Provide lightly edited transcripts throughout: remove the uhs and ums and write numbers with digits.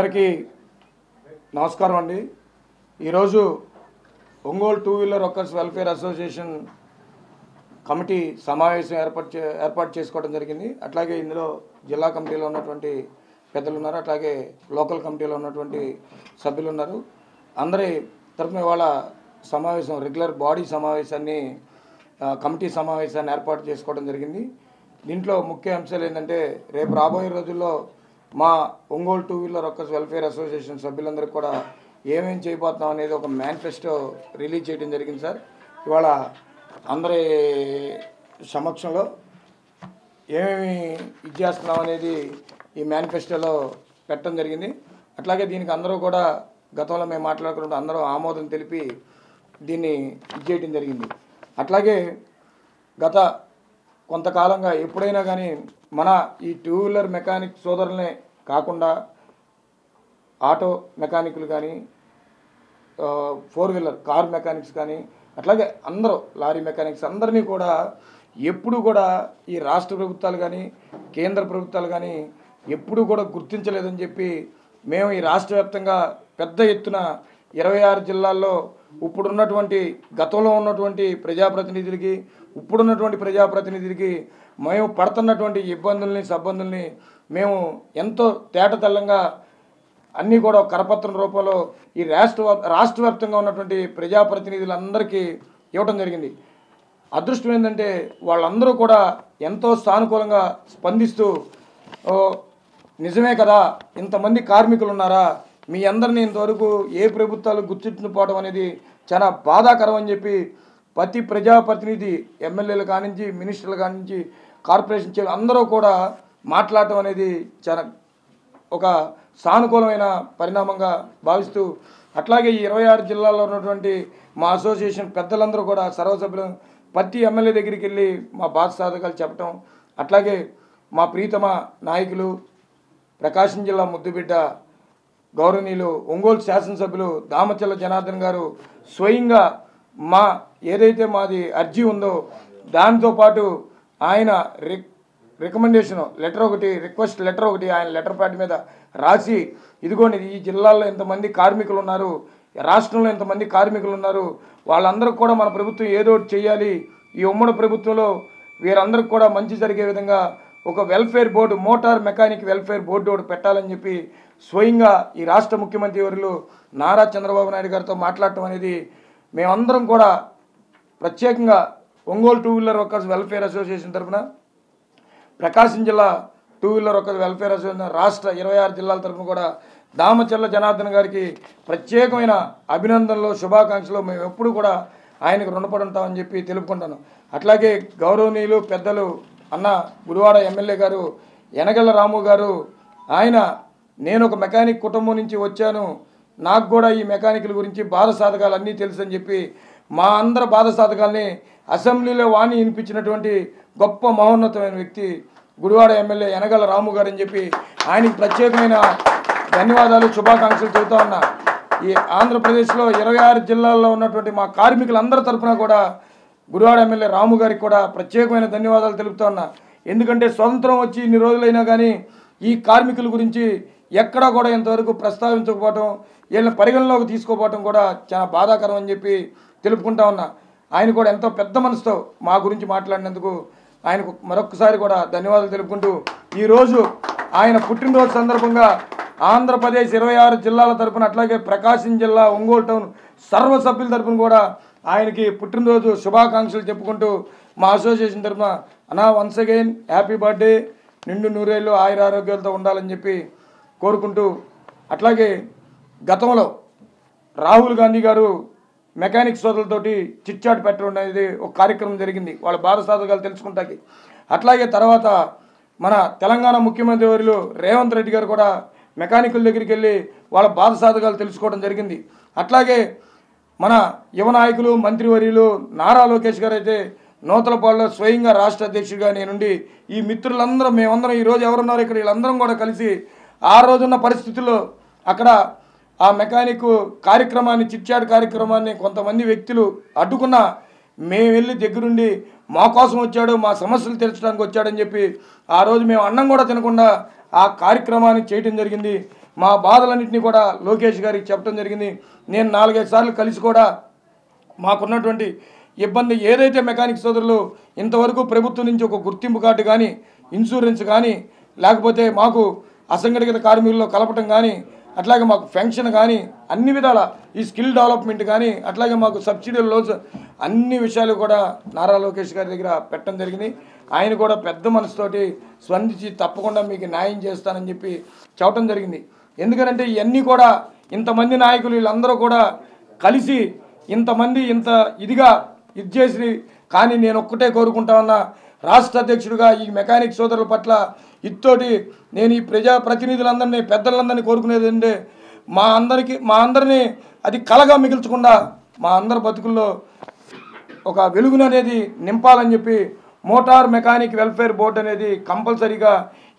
అందరికీ నమస్కారం అండి. ఈరోజు Ongole two wheeler workers welfare association committee సమావేశం ఏర్పాటు చేసుకోవడం జరిగింది. అట్లాగే ఇందులో జిల్లా కమిటీలో ఉన్నటువంటి పెద్దలు ఉన్నారు, అట్లాగే లోకల్ కమిటీలో ఉన్నటువంటి సభ్యులు ఉన్నారు. అందరి తరఫున ఇవాళ సమావేశం రెగ్యులర్ బాడీ సమావేశాన్ని కమిటీ సమావేశాన్ని ఏర్పాటు చేసుకోవడం జరిగింది. దీంట్లో ముఖ్య అంశాలు ఏంటంటే రేపు రాబోయే రోజుల్లో మా Ongole two wheeler workers welfare association సభ్యులందరికీ కూడా ఏమేం చేయబోతున్నాం అనేది ఒక మేనిఫెస్టో రిలీజ్ చేయడం జరిగింది సార్. ఇవాళ అందరి సమక్షంలో ఏమేమి ఇచ్చేస్తున్నాం అనేది ఈ మేనిఫెస్టోలో పెట్టడం జరిగింది. అట్లాగే దీనికి అందరూ కూడా గతంలో మేము మాట్లాడుకుంటూ అందరూ ఆమోదం తెలిపి దీన్ని ఇచ్చేయడం జరిగింది. అట్లాగే గత కొంతకాలంగా ఎప్పుడైనా కానీ మన ఈ టూ వీలర్ మెకానిక్ సోదరులనే కాకుండా ఆటో మెకానిక్లు కానీ, ఫోర్ వీలర్ కార్ మెకానిక్స్ కానీ, అట్లాగే అందరూ లారీ మెకానిక్స్ అందరినీ కూడా ఎప్పుడు కూడా ఈ రాష్ట్ర ప్రభుత్వాలు కానీ కేంద్ర ప్రభుత్వాలు కానీ ఎప్పుడు కూడా గుర్తించలేదని చెప్పి మేము ఈ రాష్ట్ర వ్యాప్తంగా పెద్ద ఎత్తున 26 జిల్లాల్లో ఇప్పుడున్నటువంటి గతంలో ఉన్నటువంటి ప్రజాప్రతినిధులకి ఇప్పుడున్నటువంటి ప్రజాప్రతినిధులకి మేము పడుతున్నటువంటి ఇబ్బందుల్ని సబ్బందుల్ని మేము ఎంతో తేటతెల్లంగా అన్నీ కూడా కరపత్రం రూపంలో ఈ రాష్ట్ర వ్యాప్తంగా ఉన్నటువంటి ప్రజాప్రతినిధులందరికీ ఇవ్వడం జరిగింది. అదృష్టం ఏంటంటే వాళ్ళందరూ కూడా ఎంతో సానుకూలంగా స్పందిస్తూ నిజమే కదా, ఇంతమంది కార్మికులు ఉన్నారా, మీ అందరినీ ఇంతవరకు ఏ ప్రభుత్వాలు గుర్తించకపోవడం అనేది చాలా బాధాకరం అని చెప్పి ప్రతి ప్రజాప్రతినిధి ఎమ్మెల్యేలు కానించి మినిస్టర్లు కానించి కార్పొరేషన్ చైర్మన్ అందరూ కూడా మాట్లాడటం అనేది చాలా ఒక సానుకూలమైన పరిణామంగా భావిస్తూ, అట్లాగే ఈ 26 జిల్లాల్లో ఉన్నటువంటి మా అసోసియేషన్ పెద్దలందరూ కూడా సర్వసభ్యులు ప్రతి ఎమ్మెల్యే దగ్గరికి వెళ్ళి మా బాధ సాధకాలు చెప్పటం, అట్లాగే మా ప్రీతమ నాయకులు ప్రకాశం జిల్లా ముద్దుబిడ్డ గౌరవనీయులు ఒంగోలు శాసనసభ్యులు దామచల్ల జనార్దన్ గారు స్వయంగా మా ఏదైతే మాది అర్జీ ఉందో దానితో పాటు ఆయన రికమెండేషన్ లెటర్ ఒకటి, రిక్వెస్ట్ లెటర్ ఒకటి ఆయన లెటర్ ప్యాడ్ మీద రాసి, ఇదిగోండి ఈ జిల్లాల్లో ఇంతమంది కార్మికులు ఉన్నారు, రాష్ట్రంలో ఇంతమంది కార్మికులు ఉన్నారు, వాళ్ళందరికీ కూడా మన ప్రభుత్వం ఏదో ఒకటి చేయాలి, ఈ ఉమ్మడి ప్రభుత్వంలో వీరందరికీ కూడా మంచి జరిగే విధంగా ఒక welfare board, motor mechanic welfare board ఒకటి పెట్టాలని చెప్పి స్వయంగా ఈ రాష్ట్ర ముఖ్యమంత్రి వర్యులు నారా చంద్రబాబు నాయుడు గారితో మాట్లాడటం అనేది మేమందరం కూడా ప్రత్యేకంగా Ongole two wheeler workers welfare association తరఫున ప్రకాశం జిల్లా two wheeler workers welfare association రాష్ట్ర 26 జిల్లాల తరఫున కూడా దామచల్ల జనార్దన్ గారికి ప్రత్యేకమైన అభినందనలు శుభాకాంక్షలు మేము ఎప్పుడు కూడా ఆయనకు రుణపడి ఉంటామని చెప్పి తెలుపుకుంటాను. అట్లాగే గౌరవనీయులు పెద్దలు అన్న గుడివాడ ఎమ్మెల్యే గారు యనగళ్ళ రాము గారు, ఆయన నేను ఒక మెకానిక్ కుటుంబం నుంచి వచ్చాను, నాకు కూడా ఈ మెకానికల్ గురించి బాధ సాధకాలు అన్నీ తెలుసు అని చెప్పి మా అందరి బాధ సాధకాలని అసెంబ్లీలో వాణి వినిపించినటువంటి గొప్ప మహోన్నతమైన వ్యక్తి గుడివాడ ఎమ్మెల్యే యనగళ్ళ రాము గారు అని చెప్పి ఆయనకి ప్రత్యేకమైన ధన్యవాదాలు శుభాకాంక్షలు చెబుతా ఉన్నా. ఈ ఆంధ్రప్రదేశ్లో 26 జిల్లాల్లో ఉన్నటువంటి మా కార్మికులందరి తరఫున కూడా గుడివాడ ఎమ్మెల్యే రాము గారికి కూడా ప్రత్యేకమైన ధన్యవాదాలు తెలుపుతా ఉన్నా. ఎందుకంటే స్వతంత్రం వచ్చి ఇన్ని రోజులైనా కానీ ఈ కార్మికుల గురించి ఎక్కడా కూడా ఇంతవరకు ప్రస్తావించకపోవటం, వీళ్ళని పరిగణలోకి తీసుకోపోవటం కూడా చాలా బాధాకరం అని చెప్పి తెలుపుకుంటా ఉన్నా. ఆయన కూడా ఎంతో పెద్ద మనసుతో మా గురించి మాట్లాడినందుకు ఆయనకు మరొకసారి కూడా ధన్యవాదాలు తెలుపుకుంటూ, ఈరోజు ఆయన పుట్టినరోజు సందర్భంగా ఆంధ్రప్రదేశ్ 26 జిల్లాల తరఫున అట్లాగే ప్రకాశం జిల్లా ఒంగోలు టౌన్ సర్వసభ్యుల తరఫున కూడా ఆయనకి పుట్టినరోజు శుభాకాంక్షలు చెప్పుకుంటూ మా అసోసియేషన్ తరఫున అన్నా వన్స్ అగైన్ హ్యాపీ బర్త్డే, నిండు నూరేళ్ళు ఆయుర ఆరోగ్యాలతో ఉండాలని చెప్పి కోరుకుంటూ, అట్లాగే గతంలో రాహుల్ గాంధీ గారు మెకానిక్ సోదరులతోటి చిట్చాట్ పెట్టడం అనేది ఒక కార్యక్రమం జరిగింది వాళ్ళ బాధ సాధకాలు తెలుసుకుంటాకి. అట్లాగే తర్వాత మన తెలంగాణ ముఖ్యమంత్రి వర్యులు రేవంత్ రెడ్డి గారు కూడా మెకానికుల దగ్గరికి వెళ్ళి వాళ్ళ బాధ సాధకాలు తెలుసుకోవడం జరిగింది. అట్లాగే మన యువ నాయకులు మంత్రివర్యులు నారా లోకేష్ గారు అయితే నూతలపాడులో స్వయంగా రాష్ట్ర అధ్యక్షుడిగా నేనుండి ఈ మిత్రులందరం మేమందరం ఈరోజు ఎవరున్నారు ఇక్కడ వీళ్ళందరం కూడా కలిసి ఆ రోజున్న పరిస్థితుల్లో అక్కడ ఆ మెకానిక్ కార్యక్రమాన్ని చిట్చాట్ కార్యక్రమాన్ని కొంతమంది వ్యక్తులు అడ్డుకున్న మేము వెళ్ళి దగ్గరుండి మా కోసం వచ్చాడు, మా సమస్యలు తీర్చడానికి వచ్చాడని చెప్పి ఆ రోజు మేము అన్నం కూడా తినకుండా ఆ కార్యక్రమాన్ని చేయడం జరిగింది. మా బాధలన్నింటినీ కూడా లోకేష్ గారికి చెప్పడం జరిగింది. నేను 4-5 సార్లు కలిసి కూడా మాకున్నటువంటి ఇబ్బంది ఏదైతే మెకానిక్ సోదరులు ఇంతవరకు ప్రభుత్వం నుంచి ఒక గుర్తింపు కార్డు కానీ, ఇన్సూరెన్స్ కానీ, లేకపోతే మాకు అసంఘటిత కార్మికుల్లో కలపటం కానీ, అట్లాగే మాకు పెన్షన్ కానీ, అన్ని విధాల ఈ స్కిల్ డెవలప్మెంట్ కానీ, అట్లాగే మాకు సబ్సిడీ లోన్స్ అన్ని విషయాలు కూడా నారా లోకేష్ గారి దగ్గర పెట్టడం జరిగింది. ఆయన కూడా పెద్ద మనసుతోటి స్పందించి తప్పకుండా మీకు న్యాయం చేస్తానని చెప్పి చెప్పడం జరిగింది. ఎందుకంటే ఇవన్నీ కూడా ఇంతమంది నాయకులు వీళ్ళందరూ కూడా కలిసి ఇంతమంది ఇంత ఇదిగా ఇది చేసి, కానీ నేను ఒక్కటే కోరుకుంటా ఉన్నా, రాష్ట్ర అధ్యక్షుడిగా ఈ మెకానిక్ సోదరుల పట్ల ఇతోటి నేను ఈ ప్రజాప్రతినిధులందరినీ పెద్దలందరినీ కోరుకునేది అంటే మా అందరినీ అది కలగా మిగిల్చకుండా మా అందరి బతుకుల్లో ఒక వెలుగును అనేది నింపాలని చెప్పి మోటార్ మెకానిక్ వెల్ఫేర్ బోర్డు అనేది కంపల్సరీగా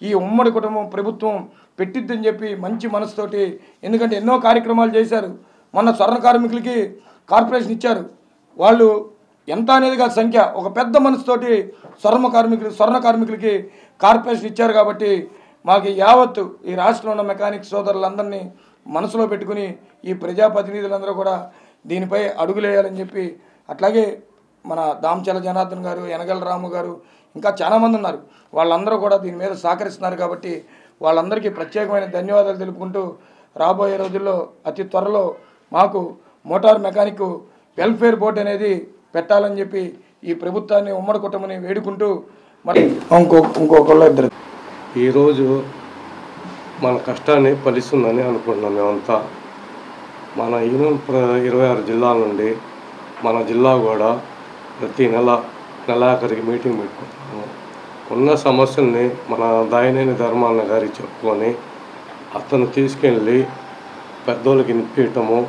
ఈ ఉమ్మడి కుటుంబం ప్రభుత్వం పెట్టిద్దని చెప్పి మంచి మనసుతోటి, ఎందుకంటే ఎన్నో కార్యక్రమాలు చేశారు. మొన్న స్వర్ణ కార్మికులకి కార్పొరేషన్ ఇచ్చారు. వాళ్ళు ఎంత అనేది కాదు సంఖ్య, ఒక పెద్ద మనసుతోటి స్వర్ణ కార్మికులకి కార్పొరేషన్ ఇచ్చారు. కాబట్టి మాకు యావత్తు ఈ రాష్ట్రంలో ఉన్న మెకానిక్ సోదరులందరినీ మనసులో పెట్టుకుని ఈ ప్రజాప్రతినిధులందరూ కూడా దీనిపై అడుగులేయాలని చెప్పి, అట్లాగే మన దామచల జనార్దన్ గారు, యనగల రాము గారు, ఇంకా చాలామంది ఉన్నారు, వాళ్ళందరూ కూడా దీని మీద సహకరిస్తున్నారు. కాబట్టి వాళ్ళందరికీ ప్రత్యేకమైన ధన్యవాదాలు తెలుపుకుంటూ రాబోయే రోజుల్లో అతి త్వరలో మాకు మోటార్ మెకానిక్ వెల్ఫేర్ బోర్డు అనేది పెట్టాలని చెప్పి ఈ ప్రభుత్వాన్ని ఉమ్మడి కుటుంబాన్ని వేడుకుంటూ మరి ఇంకొకళ్ళు ఇద్దరు ఈరోజు మన కష్టాన్ని ఫలిస్తుందని అనుకుంటున్నాం. మేమంతా మన 26 జిల్లాల నుండి మన జిల్లా కూడా ప్రతి నెలాఖరికి మీటింగ్ పెట్టుకుంటున్నాము. ఉన్న సమస్యల్ని మన దాయనేని ధర్మాన్న గారికి చెప్పుకొని అతను తీసుకెళ్ళి పెద్దోళ్ళకి వినిపించటము,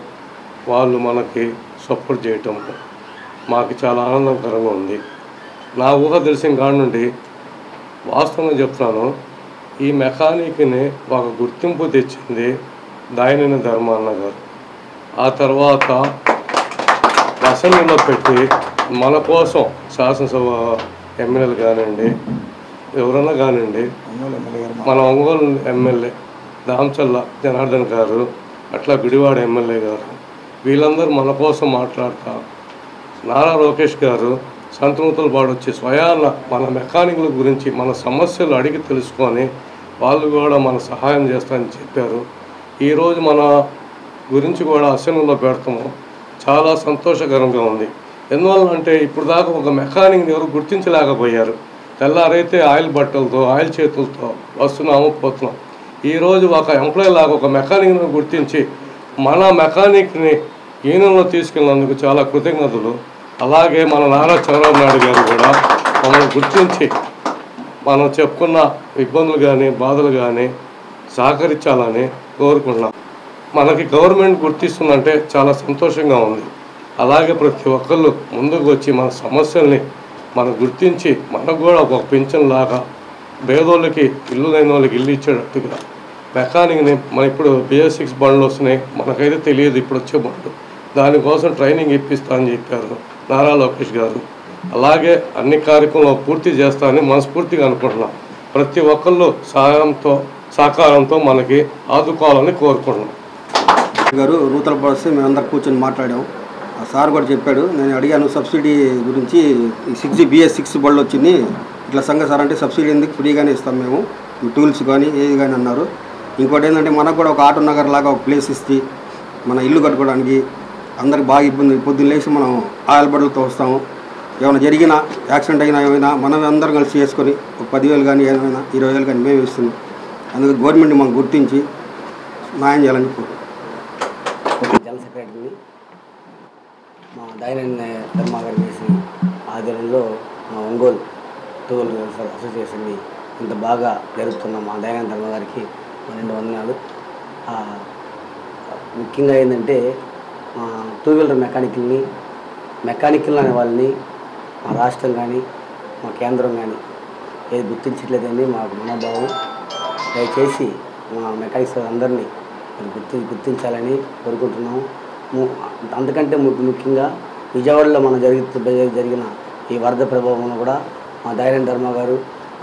వాళ్ళు మనకి సపోర్ట్ చేయటము మాకు చాలా ఆనందకరంగా ఉంది. నా ఊహ తెలిసిన కాడ నుండి వాస్తవంగా చెప్తున్నాను, ఈ మెకానిక్ని ఒక గుర్తింపు తెచ్చింది దాయనేని ధర్మాన్న గారు. ఆ తర్వాత అసెంబ్లీలో పెట్టి మన కోసం శాసనసభ ఎమ్మెల్యేలు కానివ్వండి, ఎవరన్నా కానివ్వండి, మన ఒంగోలు ఎమ్మెల్యే దామచల్ల జనార్దన్ గారు, అట్లా గుడివాడ ఎమ్మెల్యే గారు, వీళ్ళందరూ మన కోసం మాట్లాడతా నారా లోకేష్ గారు సంతనూతలు పాడొచ్చి స్వయాన మన మెకానిక్ల గురించి మన సమస్యలు అడిగి తెలుసుకొని వాళ్ళు కూడా మన సహాయం చేస్తారని చెప్పారు. ఈరోజు మన గురించి కూడా అసెంబ్లీలో పెడతాము, చాలా సంతోషకరంగా ఉంది. ఎందువల్ల అంటే ఇప్పుడు దాకా ఒక మెకానిక్ని ఎవరు గుర్తించలేకపోయారు. తెల్లారైతే ఆయిల్ బట్టలతో ఆయిల్ చేతులతో వస్తున్నాము పోతున్నాం. ఈరోజు ఒక ఎంప్లాయీ లాగా ఒక మెకానిక్ని గుర్తించి మన మెకానిక్ని యూనియన్లో తీసుకెళ్ళినందుకు చాలా కృతజ్ఞతలు. అలాగే మన నారా చంద్రబాబు నాయుడు గారు కూడా మమ్మల్ని గుర్తించి మనం చెప్పుకున్న ఇబ్బందులు కానీ బాధలు కానీ సహకరించాలని కోరుకుంటున్నాం. మనకి గవర్నమెంట్ గుర్తిస్తుందంటే చాలా సంతోషంగా ఉంది. అలాగే ప్రతి ఒక్కళ్ళు ముందుకు వచ్చి మన సమస్యల్ని మనం గుర్తించి మనకు కూడా ఒక పింఛన్ లాగా పేదోళ్ళకి ఇల్లు లేని వాళ్ళకి ఇల్లు ఇచ్చేటట్టుగా మెకానిక్ని మన ఇప్పుడు BS6 బండ్లు వస్తున్నాయి, మనకైతే తెలియదు ఇప్పుడు వచ్చే బండ్లు, దానికోసం ట్రైనింగ్ ఇప్పిస్తానని చెప్పారు నారా లోకేష్ గారు. అలాగే అన్ని కార్యక్రమాలు పూర్తి చేస్తానని మనస్ఫూర్తిగా అనుకుంటున్నాం. ప్రతి ఒక్కళ్ళు సహకారంతో మనకి ఆదుకోవాలని కోరుకుంటున్నాం. గారు నూతన పరిస్థితి మేమందరం కూర్చొని మాట్లాడాము. ఆ సార్ కూడా చెప్పాడు, నేను అడిగాను సబ్సిడీ గురించి. 6G BS6 బళ్ళు వచ్చింది, ఇట్లా సంగతి సార్ అంటే సబ్సిడీ ఎందుకు, ఫ్రీగానే ఇస్తాం మేము, టూల్స్ కానీ ఏది కానీ అన్నారు. ఇంకోటి ఏంటంటే మనకు కూడా ఒక ఆటో నగర్ లాగా ఒక ప్లేస్ ఇస్తే మన ఇల్లు కట్టుకోవడానికి అందరికి బాగా ఇబ్బంది. పొద్దున్న లేచి మనం ఆయిల్ బట్టలతో వస్తాము, ఏమైనా జరిగినా యాక్సిడెంట్ అయినా ఏమైనా మనం అందరం కలిసి చేసుకొని ఒక 10,000 కానీ ఏమైనా 20,000 కానీ మేము ఇస్తున్నాం. అందుకే గవర్నమెంట్ మాకు గుర్తించి న్యాయం చేయాలని కోరుకుంటున్నాం. జనరల్ సెక్రటరీని మా దాయనేని ధర్మ గారి చేసి ఆధ్వర్యంలో మా ఒంగోలు టూల్ అసోసియేషన్ని ఇంత బాగా జరుపుతున్న మా దాయనేని ధర్మ గారికి 2 వందనాలు. ముఖ్యంగా ఏంటంటే మా 2 వీలర్ మెకానికల్ అనే వాళ్ళని మా రాష్ట్రం కానీ మా కేంద్రం కానీ ఏది గుర్తించట్లేదని మాకు మనోభావం. దయచేసి మా మెకానిక్స్ అందరినీ గుర్తించాలని కోరుకుంటున్నాము. అందుకంటే ముఖ్యంగా విజయవాడలో మన జరిగిన ఈ వరద ప్రభావంలో కూడా మా దాయనేని ధర్మ గారు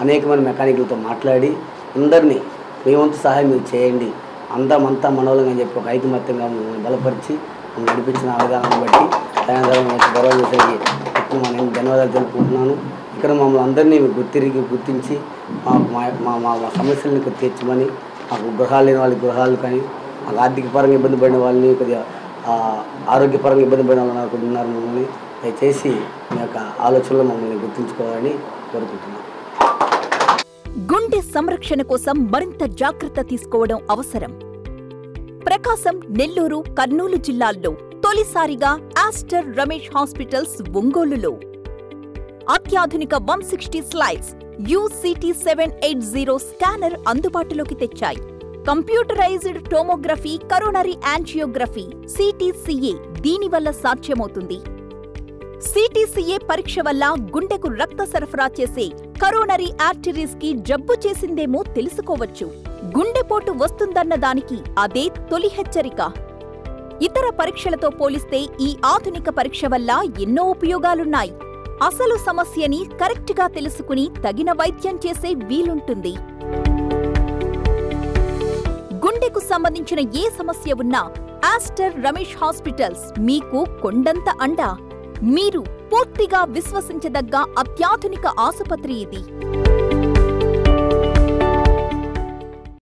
అనేకమైన మెకానికలతో మాట్లాడి అందరినీ మీ వంతు సహాయం మీరు చేయండి, అంతా మనోళ్ళం అని చెప్పి ఒక ఐకమత్యంగా మమ్మల్ని బలపరిచి మమ్మల్ని నడిపించిన విధానాన్ని బట్టి గౌరవ చేసేది నేను ధన్యవాదాలు తెలుపుకుంటున్నాను. ఇక్కడ మమ్మల్ని అందరినీ గుర్తించి మా సమస్యలను తీర్చమని, మాకు గృహాలు లేని వాళ్ళకి గృహాలు కానీ, మాకు ఆర్థిక పరంగా ఇబ్బంది పడిన వాళ్ళని, కొద్దిగా ఆరోగ్యపరంగా ఇబ్బంది పడిన వాళ్ళు ఉన్నారు. మమ్మల్ని దయచేసి మీ యొక్క ఆలోచనలో మమ్మల్ని గుర్తుంచుకోవాలని కోరుకుంటున్నాను. గుండె సంరక్షణ కోసం మరింత జాగ్రత్త తీసుకోవడం అవసరం. ప్రకాశం, నెల్లూరు, కర్నూలు జిల్లాల్లో తొలిసారిగా ఆస్టర్ రమేష్ హాస్పిటల్స్ ఒంగోలులో అత్యాధునిక 160 స్లైడ్స్ UCT780 స్కానర్ అందుబాటులోకి తెచ్చాయి. Computerised tomography, coronary angiography, CTCA దీనివల్ల సాధ్యమవుతుంది. CTCA పరీక్ష వల్ల గుండెకు రక్త సరఫరా చేసే కరోనరీ ఆర్టరీస్ కి జబ్బు చేసిందేమో తెలుసుకోవచ్చు. గుండెపోటు వస్తుందన్న దానికి అదే తొలి హెచ్చరిక. ఇతర పరీక్షలతో పోలిస్తే ఈ ఆధునిక పరీక్ష వల్ల ఎన్నో ఉపయోగాలున్నాయి. అసలు సమస్యని కరెక్ట్గా తెలుసుకుని తగిన వైద్యం చేసే వీలుంటుంది. గుండెకు సంబంధించిన ఏ సమస్య ఉన్నా ఆస్టర్ రమేష్ హాస్పిటల్స్ మీకు కొండంత అండ. మీరు పూర్తిగా విశ్వసించదగ్గ అత్యాధునిక ఆసుపత్రి ఇది.